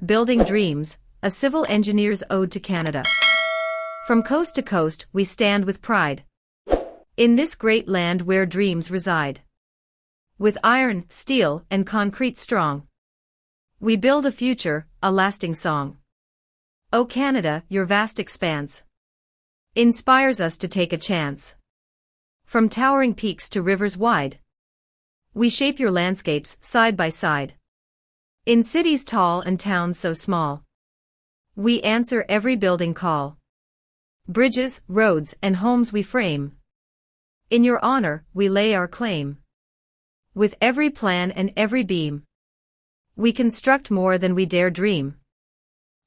Building Dreams, a civil engineer's ode to Canada. From coast to coast, we stand with pride in this great land where dreams reside. With iron, steel, and concrete strong, we build a future, a lasting song. O Canada, your vast expanse inspires us to take a chance. From towering peaks to rivers wide, we shape your landscapes side by side. In cities tall and towns so small, we answer every building call. Bridges, roads, and homes we frame. In your honor, we lay our claim. With every plan and every beam, we construct more than we dare dream.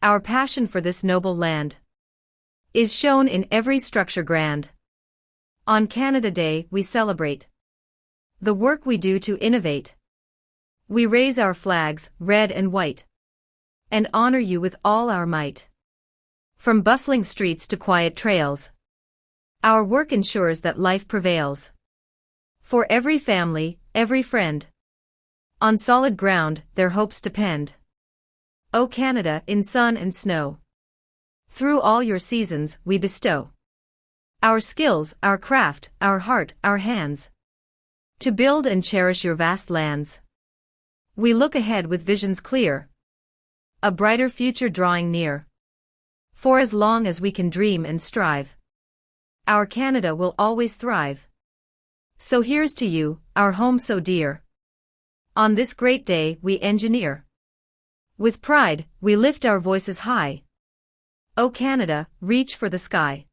Our passion for this noble land is shown in every structure grand. On Canada Day, we celebrate the work we do to innovate. We raise our flags, red and white, and honor you with all our might. From bustling streets to quiet trails, our work ensures that life prevails. For every family, every friend, on solid ground their hopes depend. O Canada, in sun and snow, through all your seasons we bestow our skills, our craft, our heart, our hands, to build and cherish your vast lands. We look ahead with visions clear, a brighter future drawing near. For as long as we can dream and strive, our Canada will always thrive. So here's to you, our home so dear. On this great day we engineer. With pride, we lift our voices high. O Canada, reach for the sky.